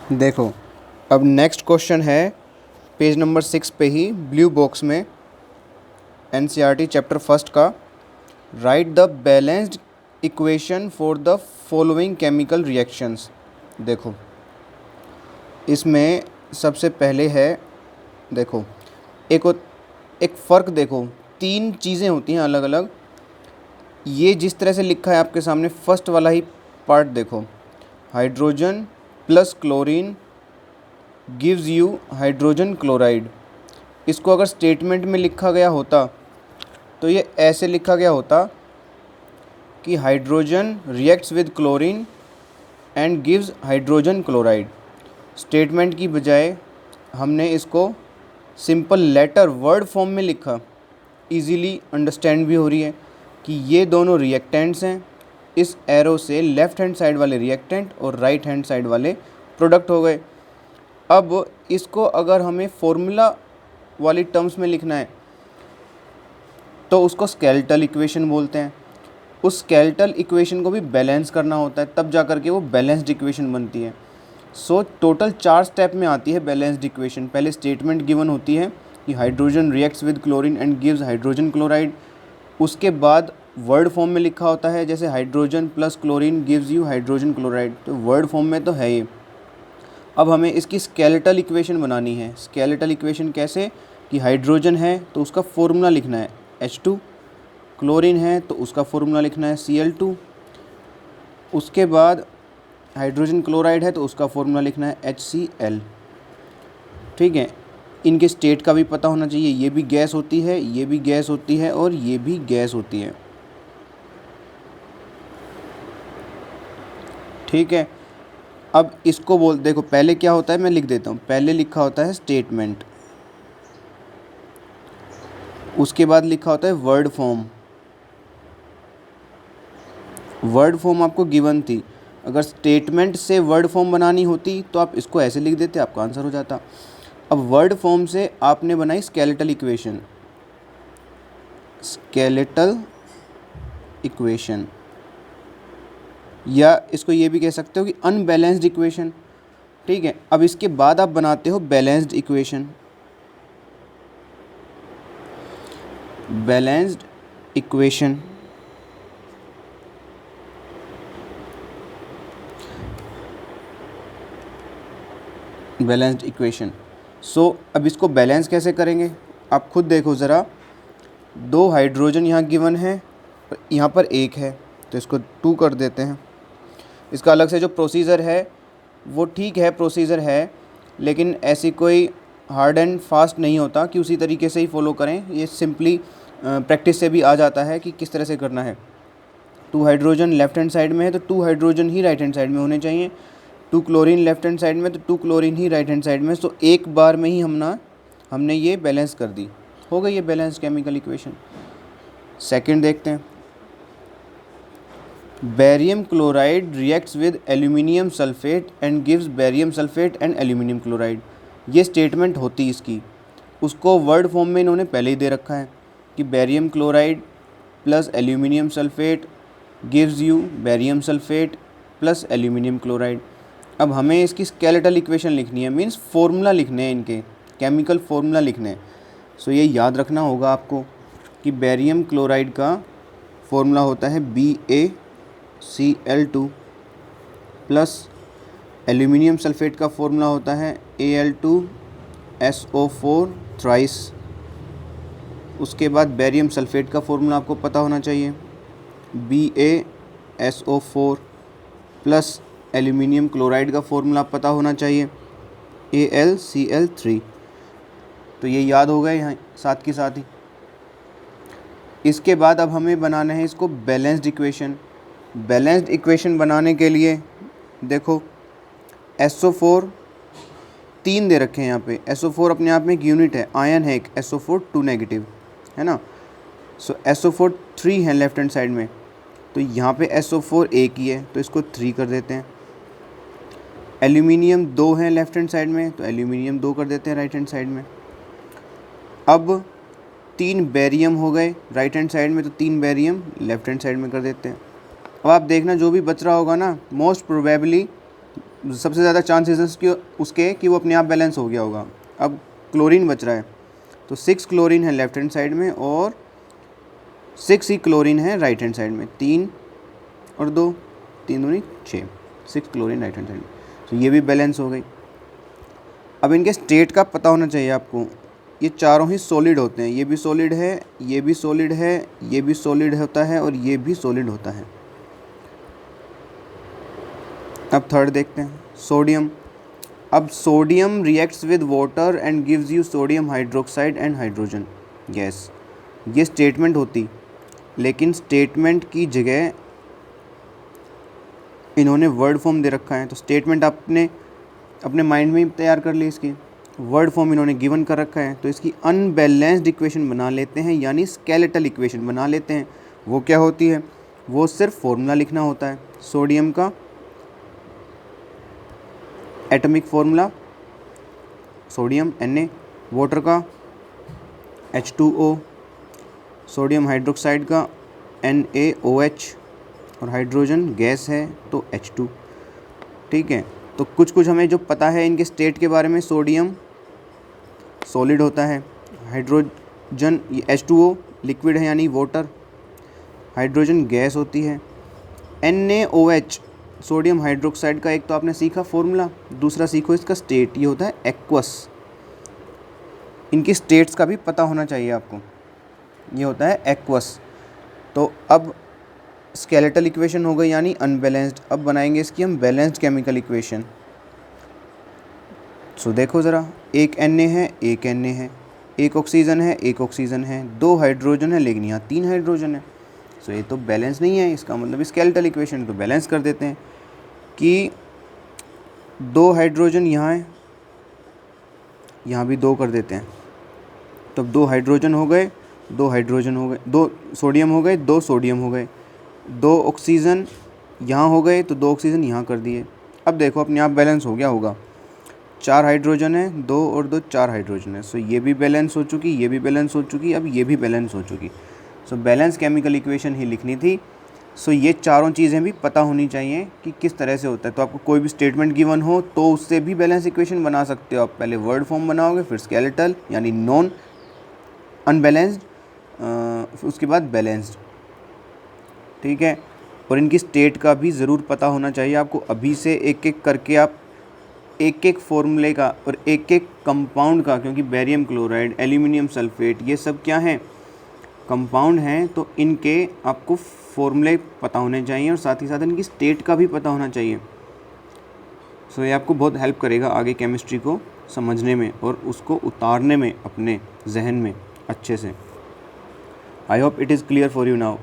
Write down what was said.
देखो, अब next question है पेज नंबर 6 पे ही ब्लू बॉक्स में एनसीईआरटी चैप्टर फर्स्ट का। Right the balanced equation for the following chemical reactions. देखो, इसमें सबसे पहले है, देखो एक फ़र्क देखो, तीन चीज़ें होती हैं अलग अलग। ये जिस तरह से लिखा है आपके सामने, फर्स्ट वाला ही पार्ट देखो, hydrogen plus chlorine gives you hydrogen chloride. इसको अगर स्टेटमेंट में लिखा गया होता तो ये ऐसे लिखा गया होता कि hydrogen reacts with chlorine and gives hydrogen chloride. Statement की बजाय हमने इसको सिंपल लेटर वर्ड फॉर्म में लिखा, इजीली अंडरस्टैंड भी हो रही है कि ये दोनों रिएक्टेंट्स हैं। इस एरो से लेफ़्ट हैंड साइड वाले रिएक्टेंट और राइट हैंड साइड वाले प्रोडक्ट हो गए। अब इसको अगर हमें फॉर्मूला वाली टर्म्स में लिखना है तो उसको स्केलेटल इक्वेशन बोलते हैं। उस स्केलेटल इक्वेशन को भी बैलेंस करना होता है, तब जा कर के वो बैलेंस्ड इक्वेशन बनती है। सो टोटल 4 स्टेप में आती है बैलेंस्ड इक्वेशन। पहले स्टेटमेंट गिवन होती है कि hydrogen reacts with chlorine and gives hydrogen chloride. उसके बाद वर्ड फॉर्म में लिखा होता है, जैसे hydrogen plus chlorine gives you hydrogen chloride, तो वर्ड फॉर्म में तो है ये। अब हमें इसकी स्केलेटल इक्वेशन बनानी है। स्केलेटल इक्वेशन कैसे, कि हाइड्रोजन है तो उसका फॉर्मूला लिखना है H2, क्लोरीन है तो उसका फॉर्मूला लिखना है Cl2, उसके बाद हाइड्रोजन क्लोराइड है तो उसका फॉर्मूला लिखना है HCl। ठीक है, इनके स्टेट का भी पता होना चाहिए, ये भी गैस होती है, ये भी गैस होती है और ये भी गैस होती है। ठीक है, अब इसको बोल, देखो पहले क्या होता है मैं लिख देता हूँ। पहले लिखा होता है स्टेटमेंट, उसके बाद लिखा होता है वर्ड फॉर्म। वर्ड फॉर्म आपको गिवन थी, अगर स्टेटमेंट से वर्ड फॉर्म बनानी होती तो आप इसको ऐसे लिख देते, आपका आंसर हो जाता। अब वर्ड फॉर्म से आपने बनाई स्केलेटल इक्वेशन। स्केलेटल इक्वेशन, या इसको ये भी कह सकते हो कि अनबैलेंस्ड इक्वेशन। ठीक है, अब इसके बाद आप बनाते हो balanced equation. Balanced equation, balanced equation. So अब इसको बैलेंस कैसे करेंगे, आप खुद देखो ज़रा। 2 हाइड्रोजन यहाँ गिवन है, यहाँ पर 1 है, तो इसको 2 कर देते हैं। इसका अलग से जो प्रोसीजर है वो ठीक है, प्रोसीजर है, लेकिन ऐसी कोई हार्ड एंड फास्ट नहीं होता कि उसी तरीके से ही फॉलो करें। ये सिंपली प्रैक्टिस से भी आ जाता है कि किस तरह से करना है। 2 हाइड्रोजन लेफ्ट हैंड साइड में है तो 2 हाइड्रोजन ही राइट हैंड साइड में होने चाहिए। 2 क्लोरीन लेफ्ट हैंड साइड में तो 2 क्लोरीन ही राइट हैंड साइड में। तो एक बार में ही हमने ये बैलेंस कर दी, हो गई ये बैलेंस केमिकल इक्वेशन। सेकंड देखते हैं, barium chloride reacts with aluminium sulphate and gives barium sulphate and aluminium chloride. ये स्टेटमेंट होती इसकी, उसको वर्ड फॉर्म में इन्होंने पहले ही दे रखा है कि barium chloride plus aluminium sulphate gives you barium sulphate plus aluminium chloride. अब हमें इसकी स्केलेटल इक्वेशन लिखनी है, मीन्स फार्मूला लिखने हैं, इनके केमिकल फार्मूला लिखने हैं। सो ये याद रखना होगा आपको कि बेरियम क्लोराइड का फार्मूला होता है BaCl2 प्लस एल्यूमिनियम सल्फेट का फार्मूला होता है Al2SO4 थ्राइस। उसके बाद बेरियम सल्फेट का फार्मूला आपको पता होना चाहिए, BaSO4 प्लस एल्यूमिनियम क्लोराइड का फार्मूला पता होना चाहिए AlCl3। तो ये याद हो गए यहाँ साथ के साथ ही। इसके बाद अब हमें बनाना है इसको बैलेंस्ड इक्वेशन। बैलेंस्ड इक्वेशन बनाने के लिए देखो, SO4 3 दे रखे हैं यहाँ पे। SO4 अपने आप में एक यूनिट है, आयन है एक, SO4 2 नेगेटिव है ना। सो SO4 3 है लेफ्ट हैंड साइड में, तो यहाँ पे SO4 एक ही है तो इसको 3 कर देते हैं। एल्यूमिनियम 2 है लेफ्ट हैंड साइड में, तो एल्यूमिनियम 2 कर देते हैं राइट हैंड साइड में। अब 3 बेरियम हो गए राइट हैंड साइड में, तो 3 बेरियम लेफ्ट हैंड साइड में कर देते हैं। अब आप देखना जो भी बच रहा होगा ना, मोस्ट प्रोबेबली सबसे ज़्यादा चांसेस उसके कि वो अपने आप बैलेंस हो गया होगा। अब क्लोरीन बच रहा है, तो 6 क्लोरीन है लेफ्ट हैंड साइड में और 6 ही क्लोरीन है राइट हैंड साइड में। 3 और 2, 3 दूनी 6, 6 क्लोरीन राइट हैंड साइड में, तो ये भी बैलेंस हो गई। अब इनके स्टेट का पता होना चाहिए आपको। ये चारों ही सॉलिड होते हैं, ये भी सॉलिड है, ये भी सॉलिड है, ये भी सॉलिड होता है और ये भी सॉलिड होता है। अब थर्ड देखते हैं, सोडियम। अब sodium reacts with water and gives you sodium hydroxide and hydrogen gas. ये स्टेटमेंट होती, लेकिन स्टेटमेंट की जगह इन्होंने वर्ड फॉर्म दे रखा है। तो स्टेटमेंट आपने अपने माइंड में ही तैयार कर ली, इसकी वर्ड फॉर्म इन्होंने गिवन कर रखा है। तो इसकी अनबैलेंस्ड इक्वेशन बना लेते हैं, यानी स्केलेटल इक्वेशन बना लेते हैं। वो क्या होती है? वो सिर्फ फॉर्मूला लिखना होता है। सोडियम का atomic formula sodium Na, water का H2O, सोडियम हाइड्रोक्साइड का NaOH और हाइड्रोजन गैस है तो H2। ठीक है, तो कुछ कुछ हमें जो पता है इनके स्टेट के बारे में। सोडियम सॉलिड होता है, हाइड्रोजन ये H2O लिक्विड है यानी वाटर, हाइड्रोजन गैस होती है। NaOH सोडियम हाइड्रोक्साइड का एक तो आपने सीखा फॉर्मूला, दूसरा सीखो इसका स्टेट, ये होता है एक्वस। इनकी स्टेट्स का भी पता होना चाहिए आपको, ये होता है एक्वस। तो अब स्केलेटल इक्वेशन हो गई यानी अनबैलेंस्ड। अब बनाएंगे इसकी हम बैलेंस्ड केमिकल इक्वेशन। सो देखो ज़रा, एक Na है, एक Na है, एक ऑक्सीजन है, एक ऑक्सीजन है, 2 हाइड्रोजन है, लेकिन यहाँ 3 हाइड्रोजन है। सो ये तो बैलेंस नहीं है, इसका मतलब स्केलेटल इक्वेशन। तो बैलेंस कर देते हैं कि 2 हाइड्रोजन यहाँ है, यहाँ भी 2 कर देते हैं। तब 2 हाइड्रोजन हो गए, 2 हाइड्रोजन हो गए, 2 सोडियम हो गए, 2 सोडियम हो गए, 2 ऑक्सीजन यहाँ हो गए तो 2 ऑक्सीजन यहाँ कर दिए। अब देखो अपने आप बैलेंस हो गया होगा। 4 हाइड्रोजन है, 2 और 2 4 हाइड्रोजन है। सो ये भी बैलेंस हो चुकी, ये भी बैलेंस हो चुकी, अब ये भी बैलेंस हो चुकी। सो बैलेंस केमिकल इक्वेशन ही लिखनी थी। सो ये चारों चीज़ें भी पता होनी चाहिए कि किस तरह से होता है। तो आपको कोई भी स्टेटमेंट गिवन हो तो उससे भी बैलेंस इक्वेशन बना सकते हो आप। पहले वर्ड फॉर्म बनाओगे, फिर स्केलेटल यानी नॉन अनबैलेंस्ड, उसके बाद बैलेंस्ड। ठीक है, और इनकी स्टेट का भी ज़रूर पता होना चाहिए आपको। अभी से एक एक करके आप एक एक फॉर्मूले का और एक एक कंपाउंड का, क्योंकि बेरियम क्लोराइड, एल्यूमिनियम सल्फेट ये सब क्या हैं? कंपाउंड हैं। तो इनके आपको फॉर्मूले पता होने चाहिए और साथ ही साथ इनकी स्टेट का भी पता होना चाहिए। सो ये आपको बहुत हेल्प करेगा आगे केमिस्ट्री को समझने में और उसको उतारने में अपने जहन में अच्छे से। I hope it is clear for you now.